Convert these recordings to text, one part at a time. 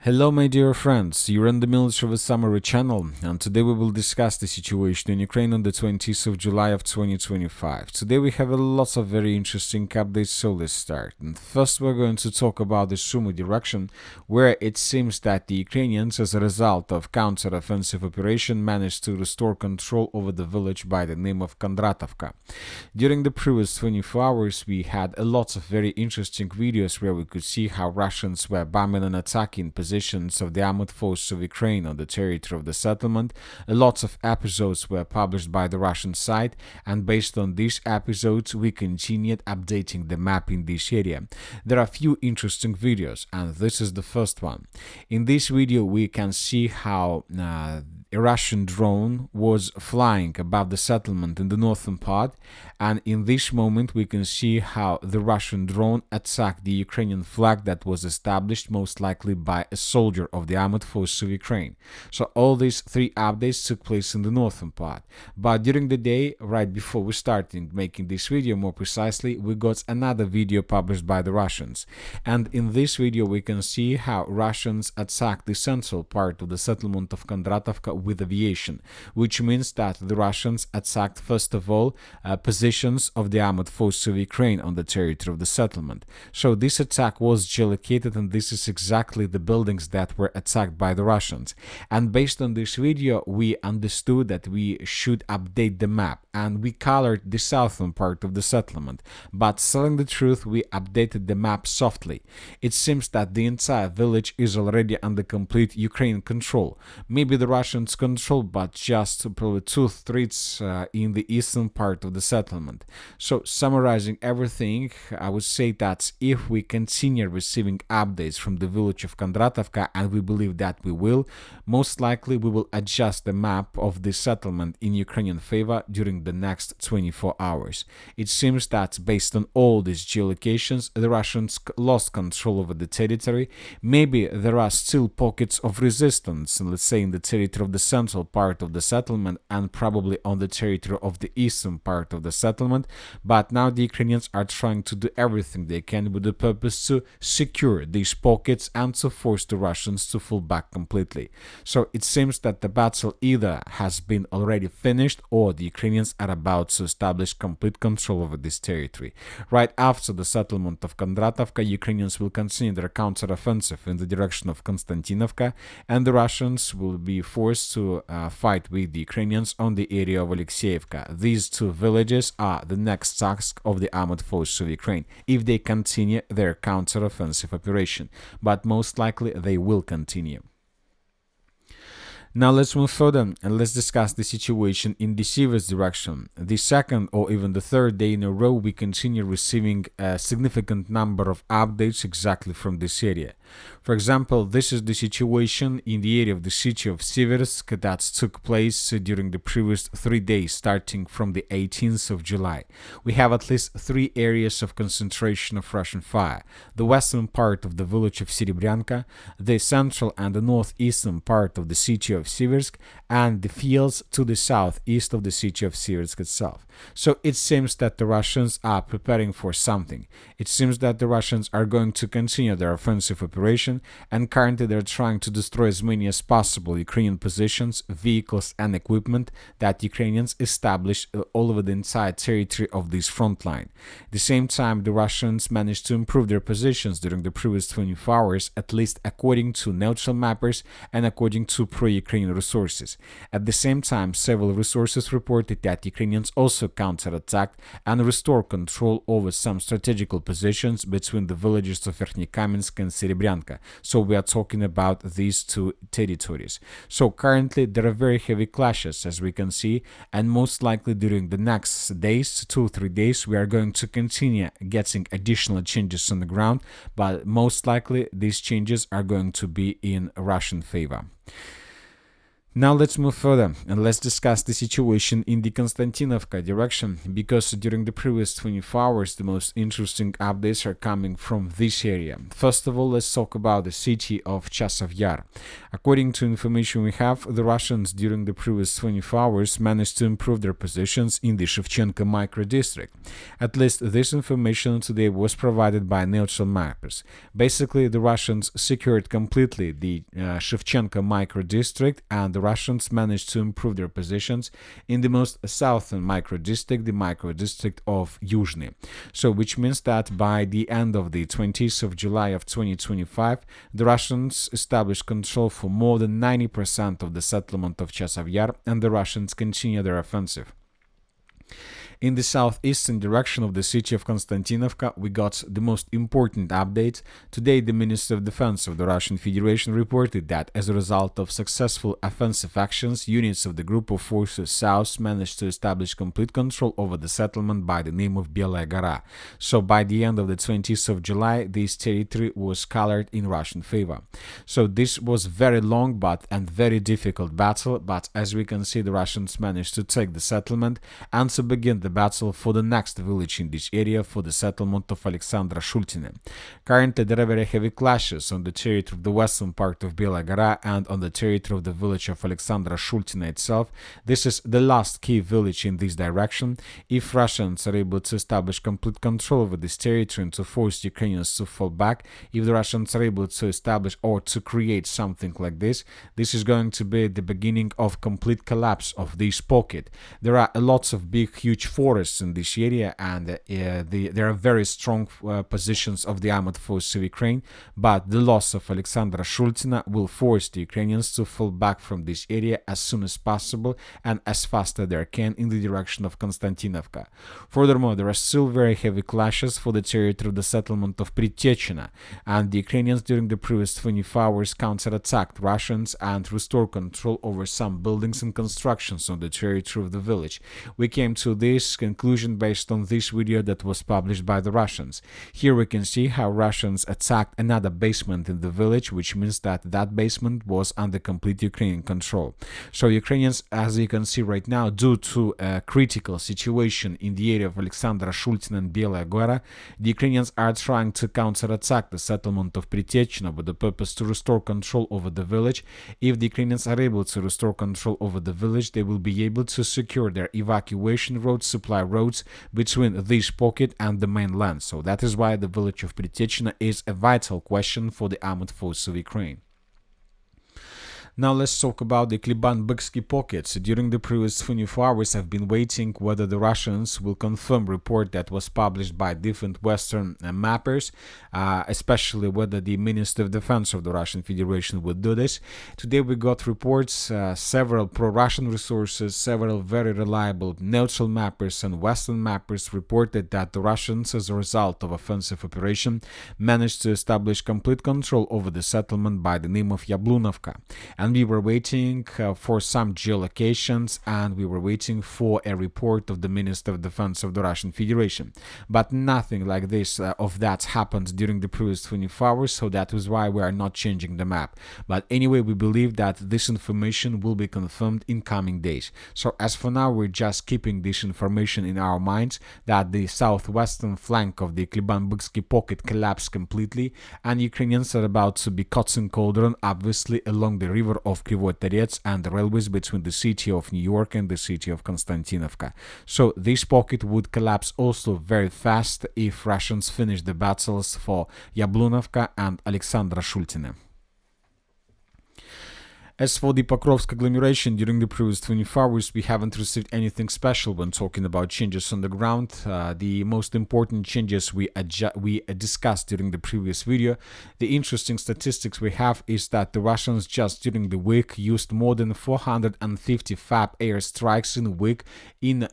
Hello my dear friends, you're on the Military Summary channel, and today we will discuss the situation in Ukraine on the 20th of July of 2025. Today we have lots of very interesting updates, so let's start. And first we're going to talk about the Sumy direction, where it seems that the Ukrainians, as a result of counter-offensive operation, managed to restore control over the village by the name of Kindrativka. During the previous 24 hours we had lots of very interesting videos where we could see how Russians were bombing and attacking positions of the armed forces of Ukraine on the territory of the settlement. Lots of episodes were published by the Russian side, and based on these episodes we continued updating the map in this area. There are few interesting videos, and this is the first one. In this video we can see how a Russian drone was flying above the settlement in the northern part, and in this moment we can see how the Russian drone attacked the Ukrainian flag that was established most likely by a soldier of the armed forces of Ukraine. So all these three updates took place in the northern part. But during the day, right before we started making this video more precisely, we got another video published by the Russians. And in this video we can see how Russians attacked the central part of the settlement of Kindrativka with aviation, which means that the Russians attacked first of all positions of the armed forces of Ukraine on the territory of the settlement. So this attack was geolocated, and this is exactly the buildings that were attacked by the Russians. And based on this video we understood that we should update the map, and we colored the southern part of the settlement, but telling the truth we updated the map softly. It seems that the entire village is already under complete Ukrainian control. Maybe the Russians control but just probably 2 streets in the eastern part of the settlement. So summarizing everything, I would say that if we continue receiving updates from the village of Kindrativka, and we believe that we will, most likely we will adjust the map of the settlement in Ukrainian favor during the next 24 hours. It seems that based on all these geolocations, the Russians lost control over the territory. Maybe there are still pockets of resistance, let's say in the territory of the central part of the settlement and probably on the territory of the eastern part of the settlement, but now the Ukrainians are trying to do everything they can with the purpose to secure these pockets and to force the Russians to fall back completely. So it seems that the battle either has been already finished or the Ukrainians are about to establish complete control over this territory. Right after the settlement of Kindrativka, Ukrainians will continue their counter-offensive in the direction of Constantinivka, and the Russians will be forced to fight with the Ukrainians on the area of Alexeyevka. These two villages are the next task of the armed forces of Ukraine if they continue their counter-offensive operation, but most likely they will continue. Now let's move further and let's discuss the situation in the Siversk direction. The second or even the third day in a row we continue receiving a significant number of updates exactly from this area. For example, this is the situation in the area of the city of Siversk that took place during the previous 3 days starting from the 18th of July. We have at least 3 areas of concentration of Russian fire: the western part of the village of Serebryanka, the central and the northeastern part of the city of Siversk, and the fields to the southeast of the city of Siversk itself. So it seems that the Russians are preparing for something. It seems that the Russians are going to continue their offensive operation, and currently they're trying to destroy as many as possible Ukrainian positions, vehicles and equipment that Ukrainians established all over the entire territory of this front line. At the same time, the Russians managed to improve their positions during the previous 24 hours, at least according to neutral mappers and according to pro-Ukrainian resources. At the same time, several resources reported that Ukrainians also counterattacked and restored control over some strategical positions between the villages of Verkhnykamensk and Serebryanka. So we are talking about these two territories. So currently there are very heavy clashes, as we can see, and most likely during the next days, 2-3 days, we are going to continue getting additional changes on the ground, but most likely these changes are going to be in Russian favor. Now let's move further and let's discuss the situation in the Konstantinivka direction, because during the previous 24 hours the most interesting updates are coming from this area. First of all, let's talk about the city of Chasiv Yar. According to information we have, the Russians during the previous 24 hours managed to improve their positions in the Shevchenko micro-district. At least this information today was provided by neutral mappers. Basically, the Russians secured completely the Shevchenko micro-district, and the Russians managed to improve their positions in the most southern micro-district, the micro-district of Yuzhny. So, which means that by the end of the 20th of July of 2025, the Russians established control for more than 90% of the settlement of Chasiv Yar, and the Russians continue their offensive. In the southeastern direction of the city of Konstantinivka, we got the most important update. Today, the Minister of Defense of the Russian Federation reported that as a result of successful offensive actions, units of the Group of Forces South managed to establish complete control over the settlement by the name of Belaya Gora. So by the end of the 20th of July, this territory was colored in Russian favor. So this was very long and very difficult battle, but as we can see, the Russians managed to take the settlement and to begin the battle for the next village in this area, for the settlement of Alexandra Shultine. Currently, there are very heavy clashes on the territory of the western part of Belaya Gora and on the territory of the village of Alexandra Shultine itself. This is the last key village in this direction. If Russians are able to establish complete control over this territory and to force the Ukrainians to fall back, if the Russians are able to establish or to create something like this, this is going to be the beginning of complete collapse of this pocket. There are lots of big, huge forests in this area, and there are very strong positions of the armored forces of Ukraine, but the loss of Alexandra Shultina will force the Ukrainians to fall back from this area as soon as possible and as fast as they can in the direction of Konstantinivka. Furthermore, there are still very heavy clashes for the territory of the settlement of Pritechina, and the Ukrainians during the previous 24 hours counterattacked Russians and restored control over some buildings and constructions on the territory of the village. We came to this conclusion based on this video that was published by the Russians. Here we can see how Russians attacked another basement in the village, which means that that basement was under complete Ukrainian control. So Ukrainians, as you can see right now, due to a critical situation in the area of Alexandra Shultin and Belaya Gora, the Ukrainians are trying to counterattack the settlement of Pritechina with the purpose to restore control over the village. If the Ukrainians are able to restore control over the village, they will be able to secure their evacuation roads, supply roads between this pocket and the mainland. So that is why the village of Pritechina is a vital question for the armed forces of Ukraine. Now let's talk about the Kiban-Bookski pockets. During the previous 24 hours, I've been waiting whether the Russians will confirm report that was published by different Western mappers, especially whether the Minister of Defense of the Russian Federation would do this. Today we got reports, several pro-Russian resources, several very reliable neutral mappers and Western mappers reported that the Russians, as a result of offensive operation, managed to establish complete control over the settlement by the name of Yablunovka. And we were waiting for some geolocations, and we were waiting for a report of the Minister of Defense of the Russian Federation. But nothing like this of that happened during the previous 24 hours, so that is why we are not changing the map. But anyway, we believe that this information will be confirmed in coming days. So as for now, we're just keeping this information in our minds, that the southwestern flank of the Kiban-Bookski pocket collapsed completely, and Ukrainians are about to be caught in cauldron, obviously along the river of Kryvyi Terets and the railways between the city of New York and the city of Konstantinivka. So this pocket would collapse also very fast if Russians finish the battles for Yablunovka and Alexandra Shultine. As for the Pokrovsk agglomeration, during the previous 24 hours, we haven't received anything special when talking about changes on the ground. The most important changes we discussed during the previous video. The interesting statistics we have is that the Russians just during the week used more than 450 FAB airstrikes in a week in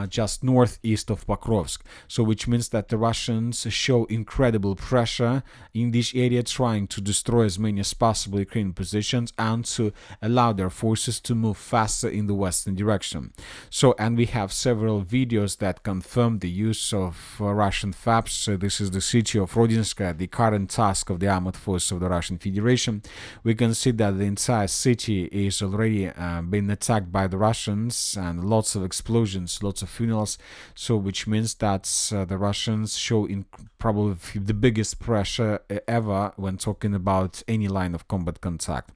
just northeast of Pokrovsk. So which means that the Russians show incredible pressure in this area, trying to destroy as many as possible Ukrainian positions and to allow their forces to move faster in the western direction. So, and we have several videos that confirm the use of Russian FAPs. So this is the city of Rodinska, the current task of the armed force of the Russian Federation. We can see that the entire city is already been attacked by the Russians, and lots of explosions, lots of funerals. So, which means that the Russians show probably the biggest pressure ever when talking about any line of combat contact.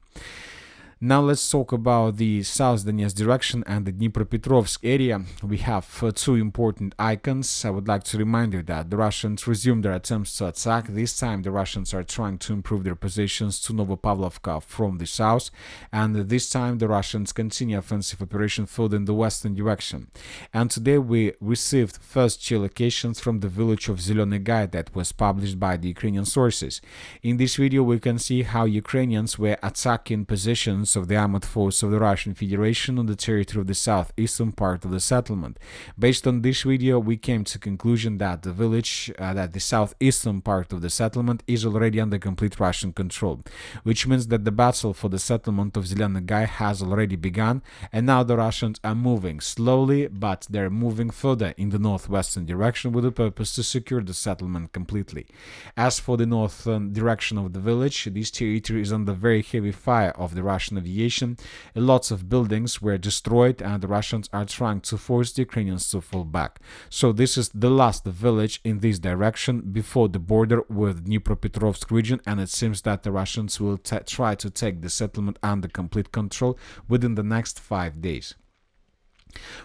Now let's talk about the South Donetsk direction and the Dnipropetrovsk area. We have two important icons. I would like to remind you that the Russians resumed their attempts to attack. This time the Russians are trying to improve their positions to Novopavlovka from the south, and this time the Russians continue offensive operation further in the western direction. And today we received first geolocations from the village of Zeleny Gai that was published by the Ukrainian sources. In this video we can see how Ukrainians were attacking positions of the armed force of the Russian Federation on the territory of the southeastern part of the settlement. Based on this video, we came to the conclusion that the village, that the southeastern part of the settlement is already under complete Russian control, which means that the battle for the settlement of Zeleny Gai has already begun, and now the Russians are moving slowly, but they're moving further in the northwestern direction with the purpose to secure the settlement completely. As for the northern direction of the village, this territory is under very heavy fire of the Russian aviation. Lots of buildings were destroyed, and the Russians are trying to force the Ukrainians to fall back. So this is the last village in this direction before the border with Dnipropetrovsk region, and it seems that the Russians will try to take the settlement under complete control within the next 5 days.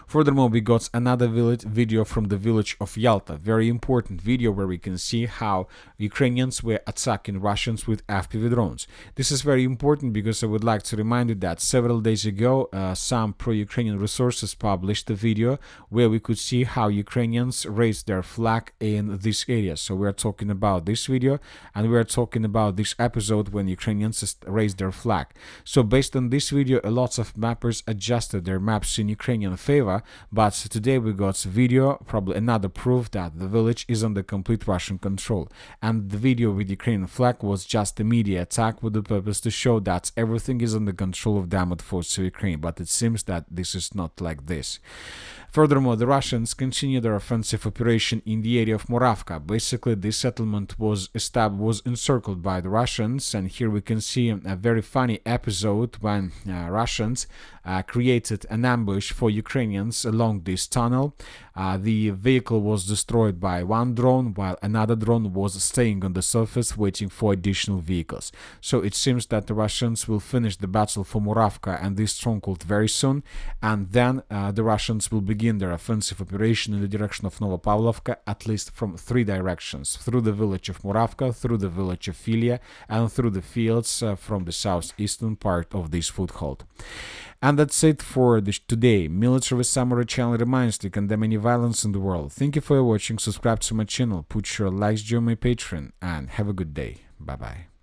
Furthermore, we got another video from the village of Yalta, very important video where we can see how Ukrainians were attacking Russians with FPV drones. This is very important because I would like to remind you that several days ago some pro-Ukrainian resources published a video where we could see how Ukrainians raised their flag in this area. So we are talking about this video, and we are talking about this episode when Ukrainians raised their flag. So based on this video, a lot of mappers adjusted their maps in Ukrainian favor, but today we got video, probably another proof that the village is under complete Russian control, and the video with Ukrainian flag was just a media attack with the purpose to show that everything is under control of the armed forces of Ukraine, but it seems that this is not like this. Furthermore, the Russians continue their offensive operation in the area of Moravka. Basically, this settlement was encircled by the Russians, and here we can see a very funny episode when Russians created an ambush for Ukrainians along this tunnel. The vehicle was destroyed by one drone, while another drone was staying on the surface waiting for additional vehicles. So it seems that the Russians will finish the battle for Moravka and this stronghold very soon, and then the Russians will begin their offensive operation in the direction of Novopavlovka, at least from 3 directions: through the village of Moravka, through the village of Filia, and through the fields from the southeastern part of this foothold. And that's it for today. Military Summary channel reminds to condemn any violence in the world. Thank you for watching, subscribe to my channel, put your likes, join my Patreon, and have a good day. Bye bye.